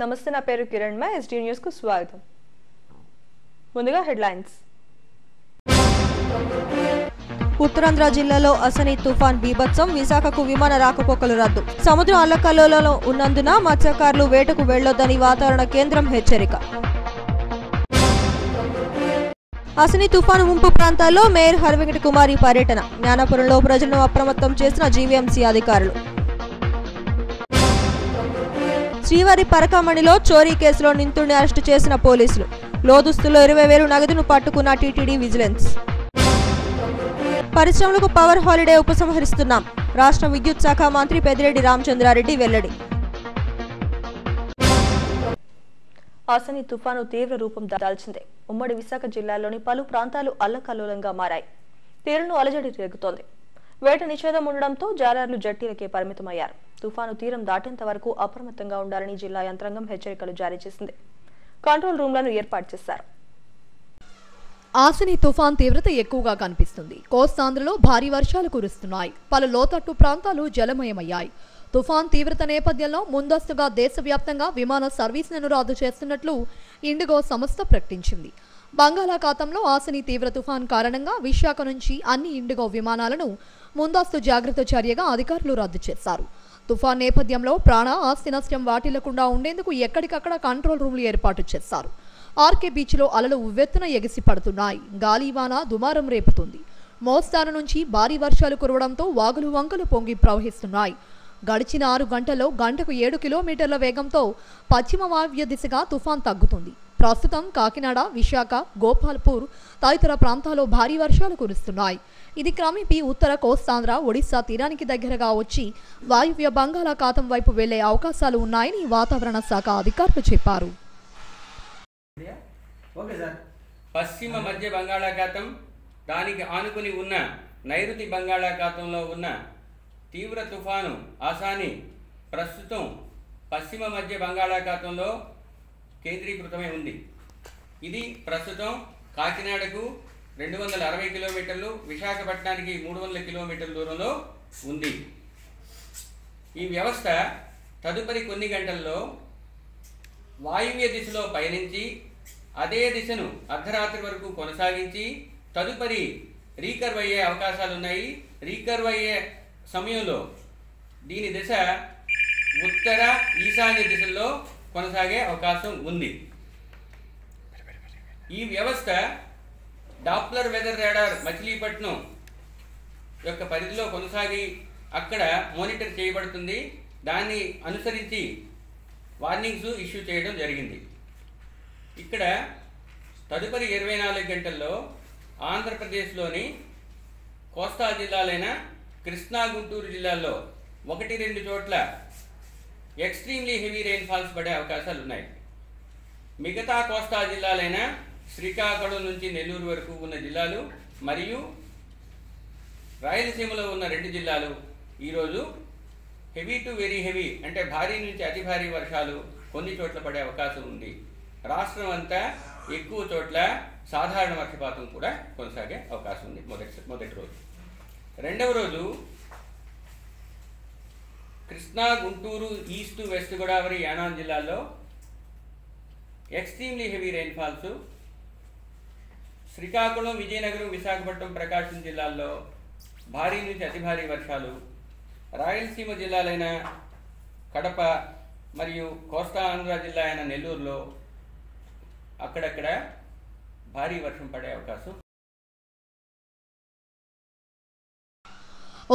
నమస్తే, నా పేరు కిరణ్ మే. ఎస్డి న్యూస్ కు స్వాగతం. ముందుగా హెడ్లైన్స్. ఉత్తరాంధ్ర జిల్లాలో అసని తుఫాన్ బీభత్సం, విశాఖకు విమాన రాకపోకలు రద్దు. సముద్రం అల్లకల్లోలంలో ఉన్నందున మత్స్యకారులు వేటకు వెళ్లొద్దని వాతావరణ కేంద్రం హెచ్చరిక. అసని తుఫాను ముంపు ప్రాంతాల్లో మేయర్ హరవెంకట కుమారి పర్యటన. జ్ఞానాపురంలో ప్రజలను అప్రమత్తం చేసిన జీవీఎంసీ అధికారులు. శ్రీవారి పరకామణిలో చోరీ కేసులో నిందితుడిని అరెస్టు చేసిన పోలీసులు. లోదుస్తుల్లో 20,000 నగదును పట్టుకున్న టీటీడీ విజిలెన్స్. పరిశ్రమలకు పవర్ హాలిడే ఉపసంహరిస్తున్నాం. రాష్ట్ర విద్యుత్ శాఖ మంత్రి పెద్దిరెడ్డి రామచంద్రారెడ్డి వెల్లడి. అసని తుఫాను తీవ్ర రూపం దాల్చింది. ఉమ్మడి విశాఖ జిల్లాలోని పలు ప్రాంతాలు అల్లకల్లోలంగా మారాయి. తీరంలో అలజడి రేగుతోంది. వేట నిషేధం ఉండడంతో జాలర్లు జట్టీలకే పరిమితమయ్యారు. తుఫాను తీరం దాటేంత వరకు అప్రమత్తంగా ఉండాలని జిల్లా యంత్రాంగం హెచ్చరికలు జారీ చేసింది. కంట్రోల్ రూమ్లను ఏర్పాటు చేశారు. ఆసని తుఫాన్ తీవ్రత ఎక్కువగా కనిపిస్తుంది. కోస్తాంధ్రలో భారీ వర్షాలు కురుస్తున్నాయి. పలు లోతట్టు ప్రాంతాలు జలమయమయ్యాయి. తుఫాన్ తీవ్రత నేపథ్యంలో ముందస్తుగా దేశవ్యాప్తంగా విమాన సర్వీసులను రద్దు చేస్తున్నట్లు ఇండిగో సంస్థ ప్రకటించింది. బంగాళాఖాతంలో ఆసని తీవ్ర తుఫాన్ కారణంగా విశాఖ నుంచి అన్ని ఇండిగో విమానాలను ముందస్తు జాగ్రత్త చర్యగా అధికారులు రద్దు చేశారు. తుఫాన్ నేపథ్యంలో ప్రాణ ఆస్తి నష్టం వాటిల్లకుండా ఉండేందుకు ఎక్కడికక్కడ కంట్రోల్ రూమ్లు ఏర్పాటు చేశారు. ఆర్కే బీచ్లో అలలు ఉవ్వెత్తున ఎగిసి పడుతున్నాయి. గాలివాన దుమారం రేపుతుంది. మోస్తారు నుంచి భారీ వర్షాలు కురవడంతో వాగులు వంకలు పొంగి ప్రవహిస్తున్నాయి. గడిచిన 6 గంటల్లో గంటకు 7 కిలోమీటర్ల వేగంతో పశ్చిమ వాయువ్య దిశగా తుఫాన్ తగ్గుతుంది. ప్రస్తుతం కాకినాడ, విశాఖ, గోపాల్పూర్ తదితర ప్రాంతాల్లో భారీ వర్షాలు కురుస్తున్నాయి. ఇది క్రమేపీ ఉత్తర కోస్తాంధ్ర, ఒడిశా తీరానికి దగ్గరగా వచ్చి వాయువ్య బంగాళాఖాతం వైపు వెళ్లే అవకాశాలు ఉన్నాయని వాతావరణ శాఖ అధికారులు చెప్పారు. పశ్చిమ మధ్య బంగాళాఖాతం, దానికి ఆనుకుని ఉన్న నైరుతి బంగాళాఖాతంలో ఉన్న తీవ్ర తుఫాను ఆసాని ప్రస్తుతం పశ్చిమ మధ్య బంగాళాఖాతంలో కేంద్రీకృతమై ఉంది. ఇది ప్రస్తుతం కాకినాడకు 260 కిలోమీటర్లు, విశాఖపట్నానికి 300 కిలోమీటర్ల దూరంలో ఉంది. ఈ వ్యవస్థ తదుపరి కొన్ని గంటల్లో వాయువ్య దిశలో పయనించి అదే దిశను అర్ధరాత్రి వరకు కొనసాగించి తదుపరి రీకర్వ్ అయ్యే అవకాశాలు ఉన్నాయి. రీకర్వ్ అయ్యే సమయంలో దీని దిశ ఉత్తర ఈశాన్య దిశల్లో కొనసాగే అవకాశం ఉంది. ఈ వ్యవస్థ డాప్లర్ వెదర్ రాడార్ మచిలీపట్నం యొక్క పరిధిలో కొనసాగి అక్కడ మానిటర్ చేయబడుతుంది. దాన్ని అనుసరించి వార్నింగ్స్ ఇష్యూ చేయడం జరిగింది. ఇక్కడ తదుపరి 24 గంటల్లో ఆంధ్రప్రదేశ్లోని కోస్తా జిల్లాలైన కృష్ణా, గుంటూరు జిల్లాల్లో 1-2 చోట్ల ఎక్స్ట్రీమ్లీ హెవీ రెయిన్ఫాల్స్ పడే అవకాశాలు ఉన్నాయి. మిగతా కోస్తా జిల్లాలైన శ్రీకాకుళం నుంచి నెల్లూరు వరకు ఉన్న జిల్లాలు మరియు రాయలసీమలో ఉన్న 2 జిల్లాలు ఈరోజు హెవీ టు వెరీ హెవీ అంటే భారీ నుంచి అతి భారీ వర్షాలు కొన్ని చోట్ల పడే అవకాశం ఉంది. రాష్ట్రం అంతా ఎక్కువ చోట్ల సాధారణ వర్షపాతం కూడా కొనసాగే అవకాశం ఉంది. మొదటి రోజు. రెండవ రోజు కృష్ణా, గుంటూరు, ఈస్ట్, వెస్ట్ గోదావరి, యానాం జిల్లాల్లో extremely heavy rainfalls, Srikakulam, Vizianagaram, Visakhapatnam, Prakasam జిల్లాల్లో భారీ నుంచి అతి భారీ వర్షాలు, రాయలసీమ జిల్లాలైన కడప మరియు కోస్తా ఆంధ్ర జిల్లా అయిన నెల్లూరులో అక్కడక్కడ భారీ వర్షం పడే అవకాశం.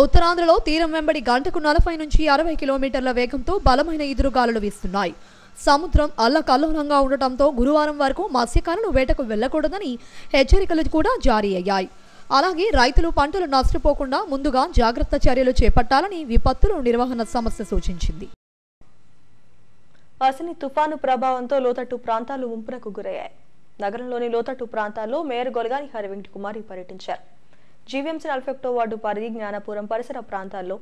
ఉత్తరాంధ్రలో తీరం వెంబడి గంటకు 40 నుంచి 60 కిలోమీటర్ల వేగంతో బలమైన ఎదురుగాలులు వీస్తున్నాయి. సముద్రం అల్లకల్లోలంగా ఉండటంతో గురువారం వరకు మత్స్యకారులు వేటకు వెళ్లకూడదని హెచ్చరికలు కూడా జారీ అయ్యాయి. అలాగే రైతులు పంటలు నష్టపోకుండా ముందుగా జాగ్రత్త చర్యలు చేపట్టాలని విపత్తుల నిర్వహణ సంస్థ సూచించింది. అసని తుఫాను ప్రభావంతో లోతట్టు ప్రాంతాలు ముంపునకు గురయ్యాయి. నగరంలోని లోతట్టు ప్రాంతాల్లో మేయర్ గొలగాని హరవెంకట కుమారి పర్యటించారు. జీవీఎంసీ 41వ వార్డు పరిధి, జ్ఞానాపురం పరిసర ప్రాంతాల్లో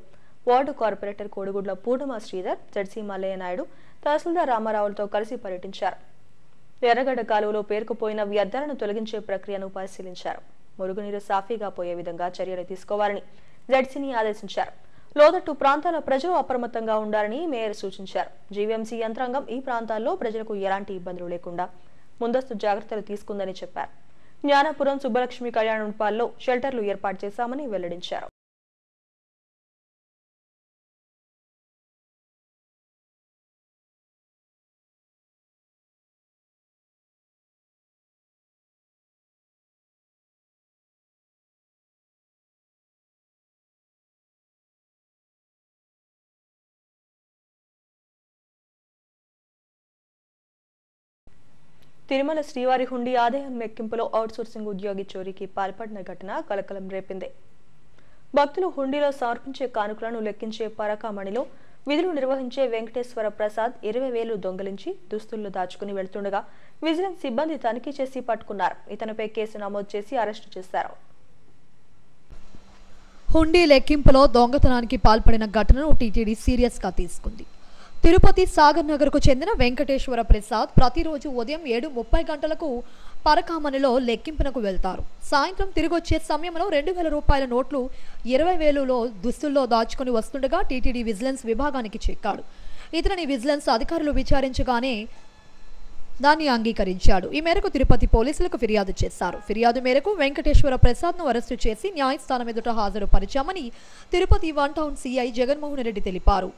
వార్డు కార్పొరేటర్ కోడిగుడ్ల పూర్ణమ శ్రీధర్, జడ్సీ మల్లయ్య నాయుడు, తహసీల్దార్ రామారావులతో కలిసి పర్యటించారు. ఎర్రగడ్డ కాలువలో పేరుకుపోయిన వ్యర్థాలను తొలగించే ప్రక్రియను పరిశీలించారు. మురుగునీరు సాఫీగా పోయే విధంగా చర్యలు తీసుకోవాలని జడ్సీని ఆదేశించారు. లోతట్టు ప్రాంతాల ప్రజలు అప్రమత్తంగా ఉండాలని మేయర్ సూచించారు. జీవీఎంసీ యంత్రాంగం ఈ ప్రాంతాల్లో ప్రజలకు ఎలాంటి ఇబ్బందులు లేకుండా ముందస్తు జాగ్రత్తలు తీసుకుందని చెప్పారు. జ్ఞానాపురం సుబ్బలక్ష్మి కళ్యాణ మండపాల్లో షెల్టర్లు ఏర్పాటు చేశామని వెల్లడించారు. తిరుమల శ్రీవారి హుండీ ఆదాయం లెక్కింపులో అవుట్సోర్సింగ్ ఉద్యోగి చోరీకి పాల్పడిన ఘటన కలకలం రేపింది. భక్తులు హుండీలో సమర్పించే కానుకలను లెక్కించే పరకామణిలో విధులు నిర్వహించే వెంకటేశ్వర ప్రసాద్ 20,000 దొంగిలించి దుస్తుల్లో దాచుకుని వెళ్తుండగా విజిలెన్స్ సిబ్బంది తనిఖీ చేసి పట్టుకున్నారు. ఇతనిపై కేసు నమోదు చేసి అరెస్టు చేశారు. హుండీ లెక్కింపులో దొంగతనానికి పాల్పడిన ఘటనను టీటీడీ సీరియస్ గా తీసుకుంది. తిరుపతి సాగర్ నగర్ కు చెందిన వెంకటేశ్వర ప్రసాద్ ప్రతిరోజు ఉదయం 7:30 గంటలకు పరకామణిలో లెక్కింపునకు వెళ్తారు. సాయంత్రం తిరిగొచ్చే సమయంలో 2,000 రూపాయల నోట్లు 20,000లో దుస్తుల్లో దాచుకుని వస్తుండగా టీటీడీ విజిలెన్స్ విభాగానికి చెక్కాడు. ఇతనిని విజిలెన్స్ అధికారులు విచారించగానే దాన్ని అంగీకరించాడు. ఈ మేరకు తిరుపతి పోలీసులకు ఫిర్యాదు చేశారు. ఫిర్యాదు మేరకు వెంకటేశ్వర ప్రసాద్ ను అరెస్టు చేసి న్యాయస్థానం ఎదుట హాజరుపరిచామని తిరుపతి 1 టౌన్ సిఐ జగన్మోహన్ రెడ్డి తెలిపారు.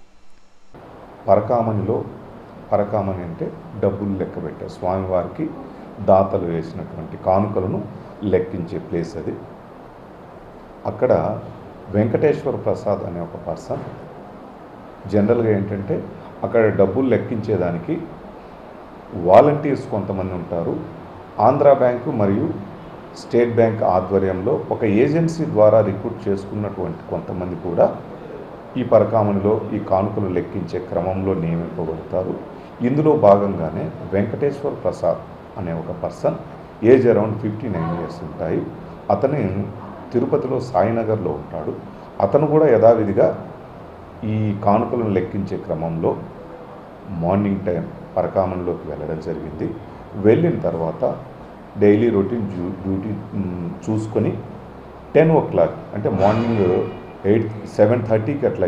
పరకామణి అంటే డబ్బులు లెక్క పెట్టే స్వామివారికి దాతలు వేసినటువంటి కానుకలను లెక్కించే ప్లేస్ అది. అక్కడ వెంకటేశ్వర ప్రసాద్ అనే ఒక పర్సన్ జనరల్గా ఏంటంటే అక్కడ డబ్బులు లెక్కించేదానికి వాలంటీర్స్ కొంతమంది ఉంటారు. ఆంధ్రా బ్యాంకు మరియు స్టేట్ బ్యాంక్ ఆధ్వర్యంలో ఒక ఏజెన్సీ ద్వారా రిక్రూట్ చేసుకున్నటువంటి కొంతమంది కూడా ఈ పరకామణిలో ఈ కానుకలు లెక్కించే క్రమంలో నియమింపబడతారు. ఇందులో భాగంగానే వెంకటేశ్వర ప్రసాద్ అనే ఒక పర్సన్ ఏజ్ అరౌండ్ 59 years ఉంటాయి. అతని తిరుపతిలో సాయినగర్లో ఉంటాడు. అతను కూడా యథావిధిగా ఈ కానుకలను లెక్కించే క్రమంలో మార్నింగ్ టైం పరకామణిలోకి వెళ్ళడం జరిగింది. వెళ్ళిన తర్వాత డైలీ రొటీన్ డ్యూటీ చూసుకొని 10 o'clock అంటే మార్నింగ్ 7:30కి అట్లా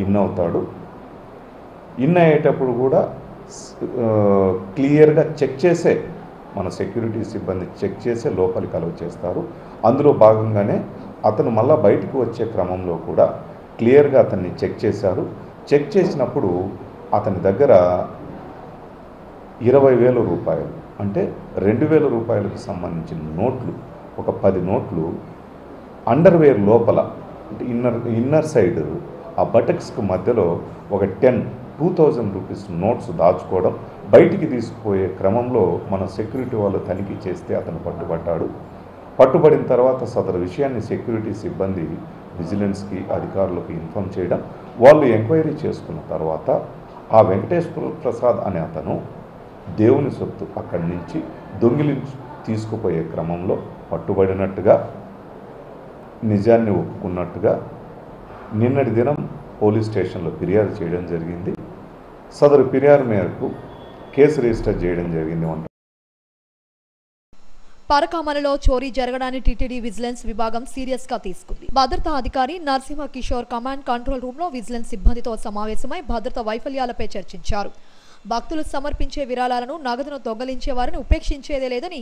ఇన్ అవుతాడు. ఇన్ అయ్యేటప్పుడు కూడా క్లియర్గా చెక్ చేసే మన సెక్యూరిటీ సిబ్బంది చెక్ చేసే లోపలికి అలౌ చేస్తారు. అందులో భాగంగానే అతను మళ్ళీ బయటకు వచ్చే క్రమంలో కూడా క్లియర్గా అతన్ని చెక్ చేశారు. చెక్ చేసినప్పుడు అతని దగ్గర 20,000 రూపాయలు అంటే 2,000 రూపాయలకు సంబంధించిన నోట్లు ఒక 10 నోట్లు అండర్వేర్ లోపల అంటే ఇన్నర్ సైడ్ ఆ బటక్స్కి మధ్యలో ఒక 2,000 రూపీస్ నోట్స్ దాచుకోవడం బయటికి తీసుకుపోయే క్రమంలో మన సెక్యూరిటీ వాళ్ళు తనిఖీ చేస్తే అతను పట్టుబడ్డాడు. పట్టుబడిన తర్వాత సదరు విషయాన్ని సెక్యూరిటీ సిబ్బంది విజిలెన్స్కి అధికారులకు ఇన్ఫామ్ చేయడం, వాళ్ళు ఎంక్వైరీ చేసుకున్న తర్వాత ఆ వెంకటేశ్వర ప్రసాద్ అనే అతను దేవుని సొత్తు అక్కడి నుంచి దొంగిలించి తీసుకుపోయే క్రమంలో పట్టుబడినట్టుగా నిజాన్ని ఒప్పుకున్నట్టుగా నిన్నటి దినం పోలీస్ స్టేషన్లో ఫిర్యాదు చేయడం జరిగింది. సదరు ఫిర్యాదు మేరకు కేసు రిజిస్టర్ చేయడం జరిగింది. పరకామణిలో చోరీ జరగడాన్ని టీటీడీ విజిలెన్స్ విభాగం సీరియస్ గా తీసుకుంది. భద్రతా అధికారి Narasimha Kishore command control room లో విజిలెన్స్ సిబ్బందితో సమావేశమై భద్రతా వైఫల్యాలపై చర్చించారు. భక్తులు సమర్పించే విరాళాలను నగదును దొంగలించే వారిని ఉపేక్షించేదే లేదని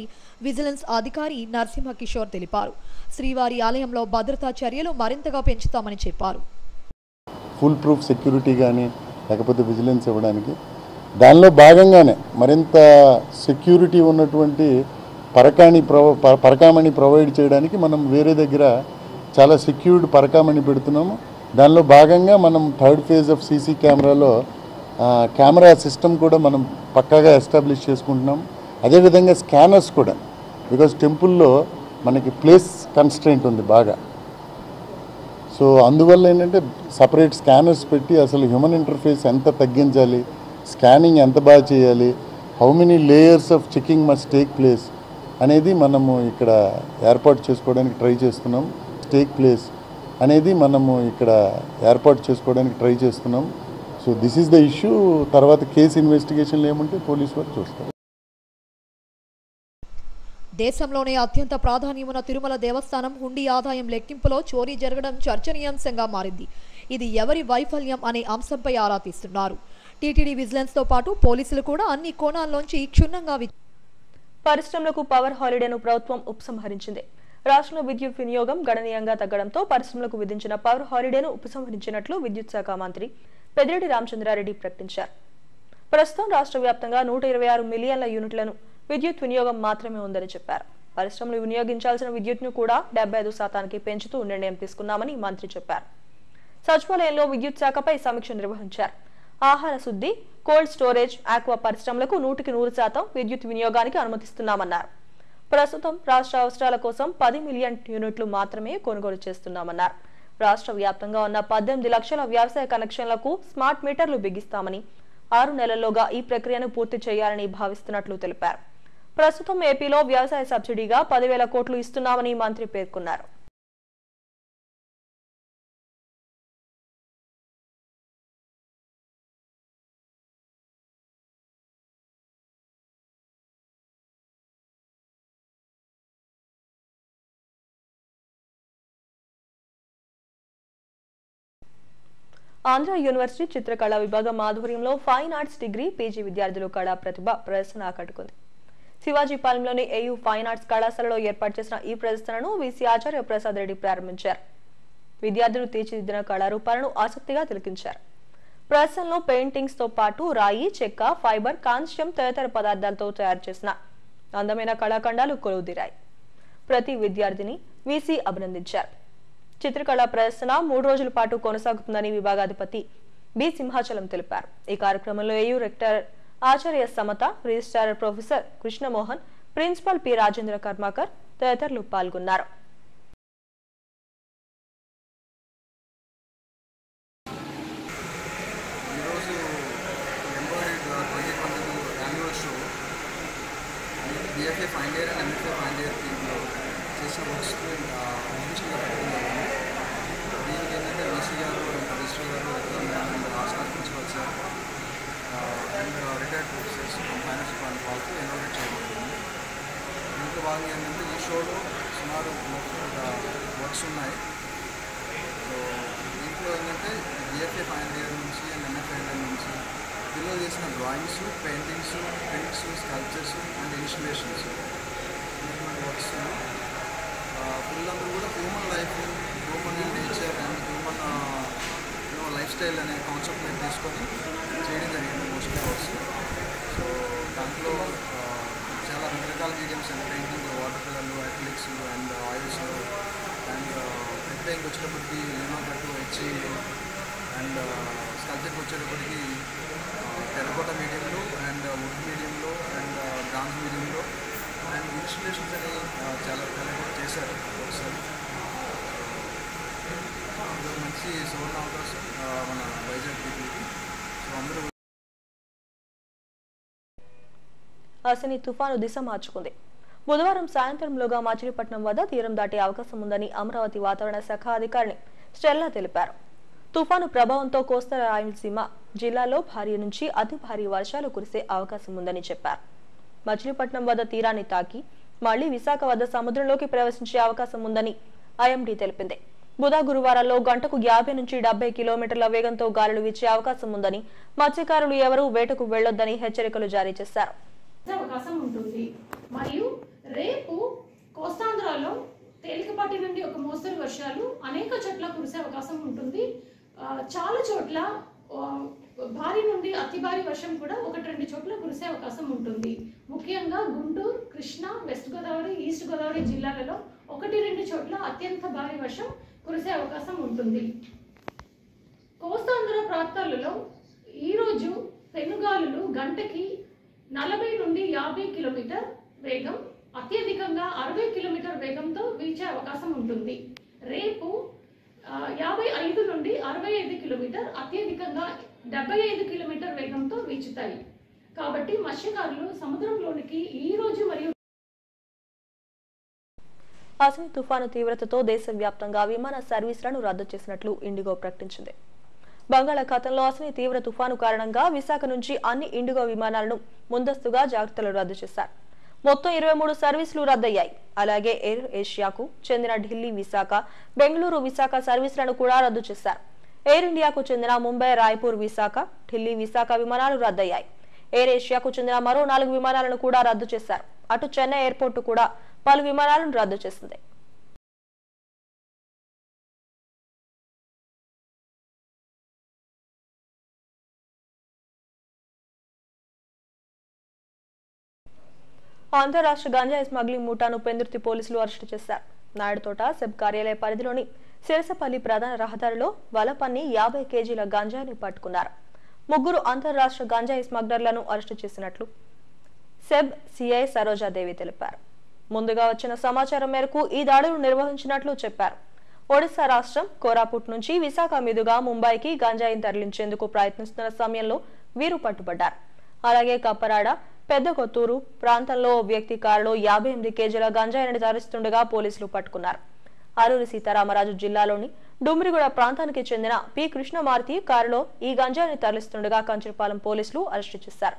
విజిలెన్స్ అధికారి నరసింహ కిషోర్ తెలిపారు. శ్రీవారి ఆలయంలో భద్రతా చర్యలు మరింతగా పెంచుతామని చెప్పారు. ఫుల్ ప్రూఫ్ సెక్యూరిటీ కానీ లేకపోతే విజిలెన్స్ ఇవ్వడానికి దానిలో భాగంగానే మరింత సెక్యూరిటీ ఉన్నటువంటి పరకామణి ప్రొవైడ్ చేయడానికి మనం వేరే దగ్గర చాలా సెక్యూర్డ్ పరకామణి పెడుతున్నాము. దానిలో భాగంగా మనం 3rd phase ఆఫ్ సీసీ కెమెరాలో కెమెరా సిస్టమ్ కూడా మనం పక్కాగా ఎస్టాబ్లిష్ చేసుకుంటున్నాం. అదేవిధంగా స్కానర్స్ కూడా, బికాజ్ టెంపుల్లో మనకి ప్లేస్ కన్స్ట్రెయింట్ ఉంది బాగా. సో అందువల్ల ఏంటంటే సపరేట్ స్కానర్స్ పెట్టి అసలు హ్యూమన్ ఇంటర్ఫేస్ ఎంత తగ్గించాలి, స్కానింగ్ ఎంత బాగా చేయాలి, how many layers of checking must take place అనేది మనము ఇక్కడ ఏర్పాటు చేసుకోవడానికి ట్రై చేస్తున్నాం. So this is the issue. తర్వాత కేసు ఇన్వెస్టిగేషన్లు ఏముంటే పోలీసు వారు చూస్తారు. దేశంలోనే అత్యంత ప్రాధాన్యమున్న తిరుమల దేవస్థానం హుండీ ఆదాయం లెక్కింపులో చోరీ జరగడం చర్చనీయాంశంగా మారింది. ఇది ఎవరి వైఫల్యం అనే అంశంపై ఆరా తీస్తున్నారు. టీటీడీ విజిలెన్స్ తో పాటు పోలీసులు కూడా అన్ని కోణాల్లోంచి క్షుణ్ణంగా పరిశ్రమలకు పవర్ హాలిడేను ప్రభుత్వం ఉపసంహరించింది. రాష్ట్రంలో విద్యుత్ వినియోగం గణనీయంగా తగ్గడంతో పరిశ్రమలకు విధించిన పవర్ హాలిడేను ఉపసంహరించినట్లు విద్యుత్ శాఖ మంత్రి పెద్దిరెడ్డి రామచంద్రారెడ్డి ప్రకటించారు. ప్రస్తుతం రాష్ట్ర వ్యాప్తంగా 126 మిలియన్ల యూనిట్లను విద్యుత్ వినియోగం మాత్రమే ఉందని చెప్పారు. పరిశ్రమలు వినియోగించాల్సిన విద్యుత్ను కూడా 75% పెంచుతూ నిర్ణయం తీసుకున్నామని మంత్రి చెప్పారు. సచివాలయంలో విద్యుత్ శాఖపై సమీక్ష నిర్వహించారు. ఆహార శుద్ధి, కోల్డ్ స్టోరేజ్, ఆక్వా పరిశ్రమలకు 100% విద్యుత్ వినియోగానికి అనుమతిస్తున్నామన్నారు. ప్రస్తుతం రాష్ట్ర అవసరాల కోసం 10 మిలియన్ యూనిట్లు మాత్రమే కొనుగోలు చేస్తున్నామన్నారు. రాష్ట్ర వ్యాప్తంగా ఉన్న 18 లక్షల వ్యవసాయ కనెక్షన్లకు స్మార్ట్ మీటర్లు బిగిస్తామని, 6 నెలల్లోగా ఈ ప్రక్రియను పూర్తి చేయాలని భావిస్తున్నట్లు తెలిపారు. ప్రస్తుతం ఏపీలో వ్యవసాయ సబ్సిడీగా 10,000 కోట్లు ఇస్తున్నామని మంత్రి పేర్కొన్నారు. ఆంధ్ర యూనివర్సిటీ చిత్రకళా విభాగం ఆధ్వర్యంలో ఫైన్ ఆర్ట్స్ డిగ్రీ, పీజీ విద్యార్థులు కళా ప్రతిభ ప్రదర్శన ఆకట్టుకుంది. శివాజీపాలెంలోని ఏయూ ఫైన్ ఆర్ట్స్ కళాశాలలో ఏర్పాటు చేసిన ఈ ప్రదర్శనను వీసీ ఆచార్య ప్రసాద్ రెడ్డి ప్రారంభించారు. విద్యార్థులు తీర్చిదిద్దిన కళారూపాలను ఆసక్తిగా తిలకించారు. ప్రదర్శనలో పెయింటింగ్స్ తో పాటు రాయి, చెక్క, ఫైబర్, కాంస్యం తదితర పదార్థాలతో తయారు చేసిన అందమైన కళాఖండాలు కొలువుదీరాయి. ప్రతి విద్యార్థిని వీసీ అభినందించారు. చిత్రకళా ప్రదర్శన 3 రోజుల పాటు కొనసాగుతుందని విభాగాధిపతి బి సింహాచలం తెలిపారు. ఈ కార్యక్రమంలో ఏయూ రెక్టర్ ఆచార్య Samatha, registrar professor Krishnamohan, principal P Rajendra Karmakar తదితరులు పాల్గొన్నారు. భాగంగా ఏంటంటే ఈ షోలో సుమారు వర్క్స్ ఉన్నాయి. సో దీంట్లో ఏంటంటే బిఎఫ్ఏ ఫైనల్ ఇయర్ నుంచి అండ్ ఎంఏ ఫైనల్ ఇయర్ నుంచి పిల్లలు చేసిన drawings, paintings, prints, sculptures and installations ఇటువంటి వర్క్స్ పిల్లలందరూ కూడా human life, human nature and human life style అనే కాన్సెప్ట్ మీద తీసుకొని చేయడం జరిగింది మోస్ట్లీ వర్క్స్. సో దాంట్లో చాలా రకరకాల మీడియంస్ అండ్ పెయింటింగ్, వాటర్ కలర్లు, అక్రిలిక్స్ అండ్ ఆయిల్స్ అండ్ పెయింటింగ్ వచ్చేటప్పటికి లినోకట్టు, హెచ్చింగ్ అండ్ స్కల్ప్చర్కి వచ్చేటప్పటికి టెరకోటా మీడియంలో అండ్ వుడ్ మీడియంలో అండ్ బ్రాంజ్ మీడియంలో అండ్ ఇన్స్టలేషన్స్ అని చాలా రకాలు కూడా చేశారు ఒకసారి. ఇది మంచి సువర్ణ అవకాశం మన వైజాగ్ పీపుల్కి. సో అందరూ అసని తుఫాను దిశ మార్చుకుంది. బుధవారం సాయంత్రంలోగా మచిలీపట్నం వద్ద తీరం దాటే అవకాశం ఉందని అమరావతి వాతావరణ శాఖ అధికారిని స్టెల్లా తెలిపారు. తుఫాను ప్రభావంతో కోస్తా రాయలసీమ జిల్లాలో భారీ నుంచి అతి భారీ వర్షాలు కురిసే అవకాశం ఉందని చెప్పారు. మచిలీపట్నం వద్ద తీరాన్ని తాకి మళ్లీ విశాఖ వద్ద సముద్రంలోకి ప్రవేశించే అవకాశం ఉందని ఐఎండీ తెలిపింది. బుధ, గురువారాల్లో గంటకు 50 నుంచి 70 కిలోమీటర్ల వేగంతో గాలులు వీచే అవకాశం ఉందని, మత్స్యకారులు ఎవరూ వేటకు వెళ్లొద్దని హెచ్చరికలు జారీ చేశారు. అవకాశం ఉంటుంది. మరియు రేపు కోస్తాంధ్రలో తేలికపాటి నుండి ఒక మోస్తరు వర్షాలు అనేక చోట్ల కురిసే అవకాశం ఉంటుంది. చాలా చోట్ల భారీ నుండి అతి భారీ వర్షం కూడా 1-2 చోట్ల కురిసే అవకాశం ఉంటుంది. ముఖ్యంగా గుంటూరు, కృష్ణా, వెస్ట్ గోదావరి, ఈస్ట్ గోదావరి జిల్లాలలో 1-2 చోట్ల అత్యంత భారీ వర్షం కురిసే అవకాశం ఉంటుంది. కోస్తాంధ్ర ప్రాంతాలలో ఈరోజు పెనుగాలులు గంటకి 40 నుండి 50 కిలోమీటర్ వేగం, అత్యధికంగా 60 కిలోమీటర్ వేగంతో వీచే అవకాశం ఉంటుంది. రేపు 55 నుండి 65 కిలోమీటర్, అత్యధికంగా 75 కిలోమీటర్ వేగంతో వీచుతాయి. కాబట్టి మత్స్యకారులు సముద్రంలోనికి ఈ రోజు మరియు అసని తుఫాను తీవ్రతతో దేశవ్యాప్తంగా విమాన సర్వీసులను రద్దు చేసినట్లు ఇండిగో ప్రకటించింది. బంగాళాఖాతంలో అసని తీవ్ర తుఫాను కారణంగా విశాఖ నుంచి అన్ని ఇండిగో విమానాలను ముందస్తుగా జాగ్రత్తలు రద్దు చేశారు. మొత్తం 23 సర్వీసులు రద్దయ్యాయి. అలాగే ఎయిర్ ఏషియాకు చెందిన ఢిల్లీ, విశాఖ, బెంగళూరు, విశాఖ సర్వీసులను కూడా రద్దు చేశారు. ఎయిర్ ఇండియాకు చెందిన ముంబై, రాయ్పూర్, విశాఖ, ఢిల్లీ, విశాఖ విమానాలు రద్దయ్యాయి. ఎయిర్ ఏషియాకు చెందిన మరో 4 విమానాలను కూడా రద్దు చేశారు. అటు చెన్నై ఎయిర్పోర్టు కూడా పలు విమానాలను రద్దు చేసింది. అంతర్రాష్ట్ర గంజాయి స్మగ్లింగ్ ముఠాను పెందుర్తి పోలీసులు అరెస్టు చేశారు. నాయుడుతోట సెబ్ కార్యాలయ పరిధిలోని సిరసపల్లి ప్రధాన రహదారిలో వలపన్ని 50 కేజీల గంజాయిని పట్టుకున్నారు. 3 అంతర్రాష్ట్ర గంజాయి స్మగ్లర్లను అరెస్టు చేసినట్లు సెబ్ సిఐ సరోజాదేవి తెలిపారు. ముందుగా వచ్చిన సమాచారం మేరకు ఈ దాడులు నిర్వహించినట్లు చెప్పారు. ఒడిశా రాష్ట్రం కోరాపుట్ నుంచి విశాఖ మీదుగా ముంబైకి గంజాయిని తరలించేందుకు ప్రయత్నిస్తున్న సమయంలో వీరు పట్టుబడ్డారు. అలాగే కప్పరాడ, పెద్ద కొత్తూరు ప్రాంతంలో వ్యక్తి కారులో 58 కేజీల గంజాయిని తరలిస్తుండగా పోలీసులు పట్టుకున్నారు. అల్లూరి సీతారామరాజు జిల్లాలోని డుమ్రిగూడ ప్రాంతానికి చెందిన పి కృష్ణమారుతి కారులో ఈ గంజాయిని తరలిస్తుండగా కంచరపాలెం పోలీసులు అరెస్టు చేశారు.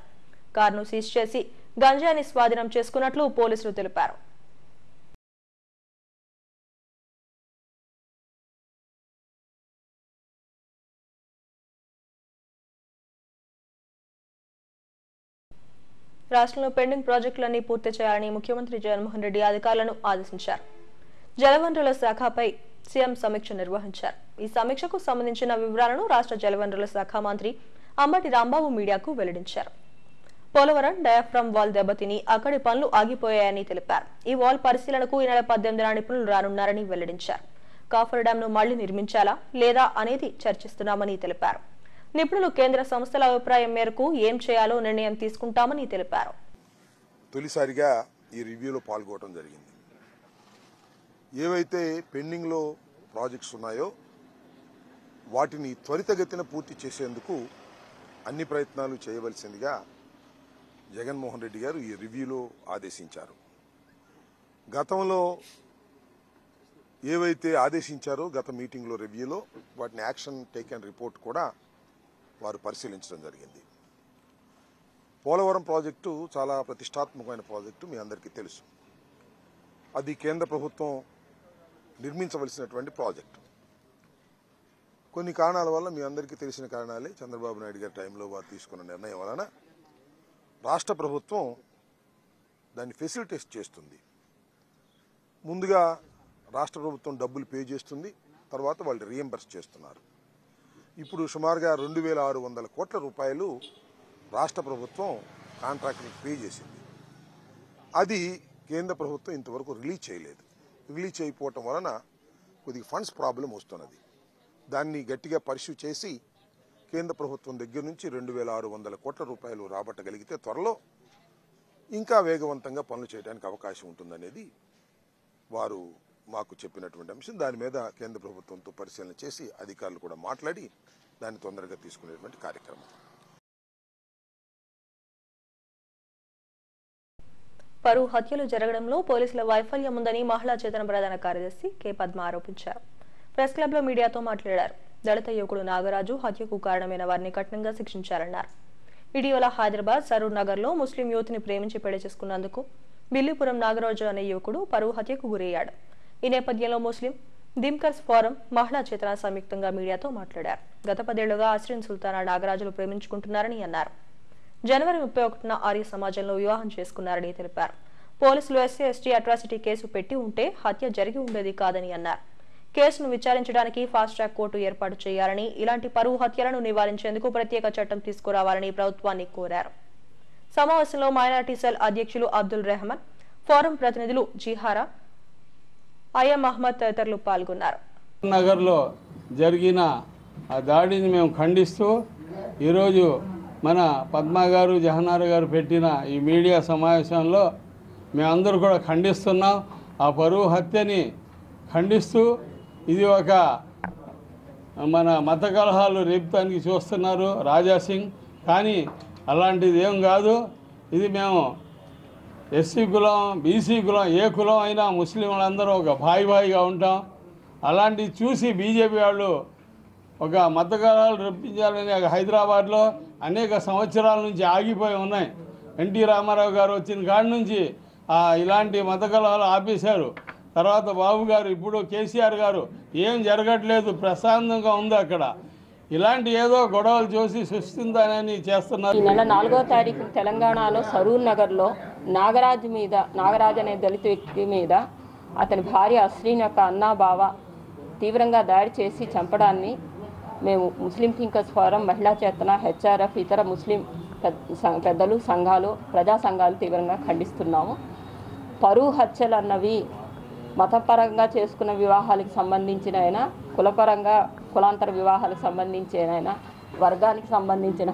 కారును సీజ్ చేసి గంజాయిని స్వాధీనం చేసుకున్నట్లు పోలీసులు తెలిపారు. రాష్ట్రంలో పెండింగ్ ప్రాజెక్టులన్నీ పూర్తి చేయాలని ముఖ్యమంత్రి జగన్మోహన్ రెడ్డి అధికారులను ఆదేశించారు. జలవనరుల శాఖపై సీఎం సమీక్ష నిర్వహించారు. ఈ సమీక్షకు సంబంధించిన వివరాలను రాష్ట్ర జలవనరుల శాఖ మంత్రి అంబటి రాంబాబు మీడియాకు వెల్లడించారు. పోలవరం డయాఫ్రమ్ వాల్ దెబ్బతిని అక్కడి పనులు ఆగిపోయాయని తెలిపారు. ఈ వాల్ పరిశీలనకు ఈ నెల 18న నిపుణులు రానున్నారని వెల్లడించారు. కాఫర్ డ్యాంను మళ్లీ నిర్మించాలా లేదా అనేది చర్చిస్తున్నామని తెలిపారు. నిపుణులు కేంద్ర సంస్థల అభిప్రాయం మేరకు ఏం చేయాలో నిర్ణయం తీసుకుంటామని తెలిపారు. తొలిసారిగా ఈ రివ్యూలో పాల్గొనడం జరిగింది. ఏవైతే పెండింగ్లో ప్రాజెక్ట్స్ ఉన్నాయో వాటిని త్వరితగతిన పూర్తి చేసేందుకు అన్ని ప్రయత్నాలు చేయవలసిందిగా జగన్మోహన్ రెడ్డి గారు ఈ రివ్యూలో ఆదేశించారు. గతంలో ఏవైతే ఆదేశించారో గత మీటింగ్లో రివ్యూలో వాటిని యాక్షన్ టేకెన్ రిపోర్ట్ కూడా వారు పరిశీలించడం జరిగింది. పోలవరం ప్రాజెక్టు చాలా ప్రతిష్టాత్మకమైన ప్రాజెక్టు మీ అందరికీ తెలుసు. అది కేంద్ర ప్రభుత్వం నిర్మించవలసినటువంటి ప్రాజెక్టు. కొన్ని కారణాల వల్ల మీ అందరికీ తెలిసిన కారణాలే చంద్రబాబు నాయుడు గారి టైంలో వారు తీసుకున్న నిర్ణయం వలన రాష్ట్ర ప్రభుత్వం దాన్ని ఫెసిలిటేట్ చేస్తుంది. ముందుగా రాష్ట్ర ప్రభుత్వం డబ్బులు పే చేస్తుంది, తర్వాత వాళ్ళు రీఎంబర్స్ చేస్తున్నారు. ఇప్పుడు సుమారుగా 2600 కోట్ల రూపాయలు రాష్ట్ర ప్రభుత్వం కాంట్రాక్ట్కి పే చేసింది. అది కేంద్ర ప్రభుత్వం ఇంతవరకు రిలీజ్ చేయలేదు. రిలీజ్ చేయకపోవటం వలన కొద్దిగా ఫండ్స్ ప్రాబ్లం వస్తున్నది. దాన్ని గట్టిగా పర్స్యూ చేసి కేంద్ర ప్రభుత్వం దగ్గర నుంచి 2600 కోట్ల రూపాయలు రాబట్టగలిగితే త్వరలో ఇంకా వేగవంతంగా పనులు చేయడానికి అవకాశం ఉంటుందనేది వారు మాకు చెప్పినటువంటి అంశం. దాని మీద కేంద్ర ప్రభుత్వంతో పరిశీలన చేసి అధికారులు కూడా మాట్లాడి దాన్ని తొందరగా తీసుకునేటువంటి కార్యక్రమం. పరువు హత్యలు జరగడంలో పోలీసుల వైఫల్యం ఉందని మహిళా చేతన ప్రధాన కార్యదర్శి కె పద్మ ఆరోపించారు. ప్రెస్ క్లబ్ లో మీడియాతో మాట్లాడారు. దళిత యువకుడు నాగరాజు హత్యకు కారణమైన వారిని కఠినంగా శిక్షించారన్నారు. ఇటీవల హైదరాబాద్ సరూర్ నగర్ లో ముస్లిం యువతిని ప్రేమించి పెళ్లి చేసుకున్నందుకు బిల్లిపురం నాగరాజు అనే యువకుడు పరువు హత్యకు గురయ్యాడు. ఈ నేపథ్యంలో ముస్లిం దిమ్కర్స్ ఫోరం మహిళా చేతన సంయుక్తంగా మీడియాతో మాట్లాడారు. గత 10 ఏళ్లుగా అస్రిన్ సుల్తానా నాగరాజులు ప్రేమించుకుంటున్నారని అన్నారు. జనవరి 31న ఆర్య సమాజంలో వివాహం చేసుకున్నారని తెలిపారు. పోలీసులు ఎస్సీ ఎస్టీ అట్రాసిటీ కేసు పెట్టి ఉంటే హత్య జరిగి ఉండేది కాదని అన్నారు. కేసును విచారించడానికి ఫాస్ట్ ట్రాక్ కోర్టు ఏర్పాటు చేయాలని, ఇలాంటి పరువు హత్యలను నివారించేందుకు ప్రత్యేక చట్టం తీసుకురావాలని ప్రభుత్వాన్ని కోరారు. సమావేశంలో మైనారిటీ సెల్ అధ్యక్షులు అబ్దుల్ రెహమాన్, ఫోరం ప్రతినిధులు జిహారా, ఐఎం అహ్మద్ తదితరులు పాల్గొన్నారు. నగర్లో జరిగిన ఆ దాడిని మేము ఖండిస్తూ ఈరోజు మన పద్మ గారు, జహనార్ గారు పెట్టిన ఈ మీడియా సమావేశంలో మేమందరూ కూడా ఖండిస్తున్నాం. ఆ పరువు హత్యని ఖండిస్తూ ఇది ఒక మన మత కలహాలు రేపుతానికి చూస్తున్నారు రాజా సింగ్, కానీ అలాంటిది ఏం కాదు. ఇది మేము ఎస్సీ కులం, బీసీ కులం, ఏ కులం అయినా ముస్లింలందరూ ఒక భాయిగా ఉంటాం. అలాంటివి చూసి బీజేపీ వాళ్ళు ఒక మత కలహాలు రప్పించాలని హైదరాబాద్లో అనేక సంవత్సరాల నుంచి ఆగిపోయి ఉన్నాయి. ఎన్టీ రామారావు గారు వచ్చిన కాడి నుంచి ఇలాంటి మత కలహాలు ఆపేశారు. తర్వాత బాబు గారు, ఇప్పుడు కేసీఆర్ గారు ఏం జరగట్లేదు, ప్రశాంతంగా ఉంది అక్కడ. ఇలాంటి ఏదో గొడవలు చూసి సృష్టించాలని చేస్తున్నారు. ఈ నెల 4వ తారీఖు తెలంగాణలో సరూర్ నగర్లో నాగరాజ్ అనే దళిత వ్యక్తి మీద అతని భార్య అశ్రీన్ యొక్క అన్నా బావ తీవ్రంగా దాడి చేసి చంపడాన్ని మేము ముస్లిం థింకర్స్ ఫోరం, మహిళా చేతన, హెచ్ఆర్ఎఫ్, ఇతర ముస్లిం పెద్దలు, సంఘాలు, ప్రజా సంఘాలు తీవ్రంగా ఖండిస్తున్నాము. పరువు హత్యలు అన్నవి మతపరంగా చేసుకున్న వివాహాలకు సంబంధించిన అయినా, కులపరంగా కులాంతర వివాహాలకు సంబంధించిన వర్గానికి సంబంధించిన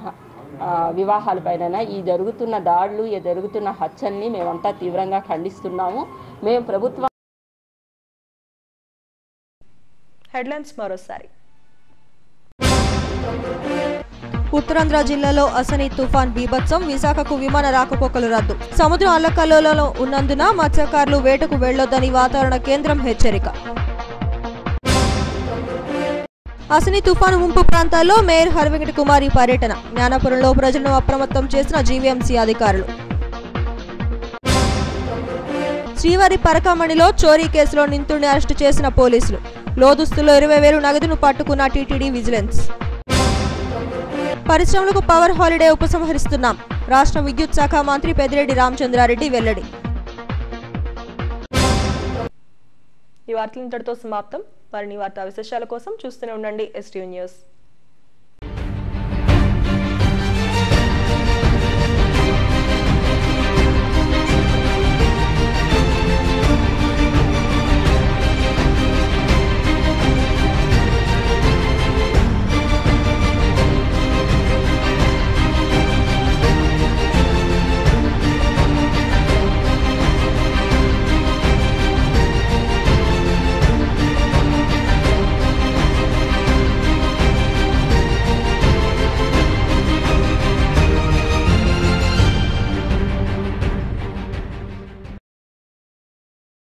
వివాహాలపైన ఈ జరుగుతున్న దాడులు, ఈ జరుగుతున్న హత్యల్ని మేమంతా తీవ్రంగా ఖండిస్తున్నాము. మేము ప్రభుత్వం హెడ్లైన్స్ మరోసారి. ఉత్తరాంధ్ర జిల్లాలో అసని తుఫాన్ బీభత్సం, విశాఖకు విమాన రాకపోకలు రద్దు. సముద్రం అల్లకల్లోలంలో ఉన్నందున మత్స్యకారులు వేటకు వెళ్లొద్దని వాతావరణ కేంద్రం హెచ్చరిక. అసని తుఫాను ముంపు ప్రాంతాల్లో మేయర్ హరివెంకట కుమారి పర్యటన. జ్ఞానపురంలో ప్రజలను అప్రమత్తం చేసిన జీవీఎంసీ అధికారులు. శ్రీవారి పరకామణిలో చోరీ కేసులో నిందితుడిని అరెస్టు చేసిన పోలీసులు. లోదుస్తులో 20,000 నగదును పట్టుకున్న టీటీడీ విజిలెన్స్. పరిశ్రమలకు పవర్ హాలిడే ఉపసంహరిస్తున్నాం. రాష్ట్ర విద్యుత్ శాఖ మంత్రి పెద్దిరెడ్డి రామచంద్రారెడ్డి వెల్లడి. ఈ వార్తలు ఇంతటితో సమాప్తం. మరిన్ని వార్తా విశేషాల కోసం చూస్తూనే ఉండండి STV న్యూస్.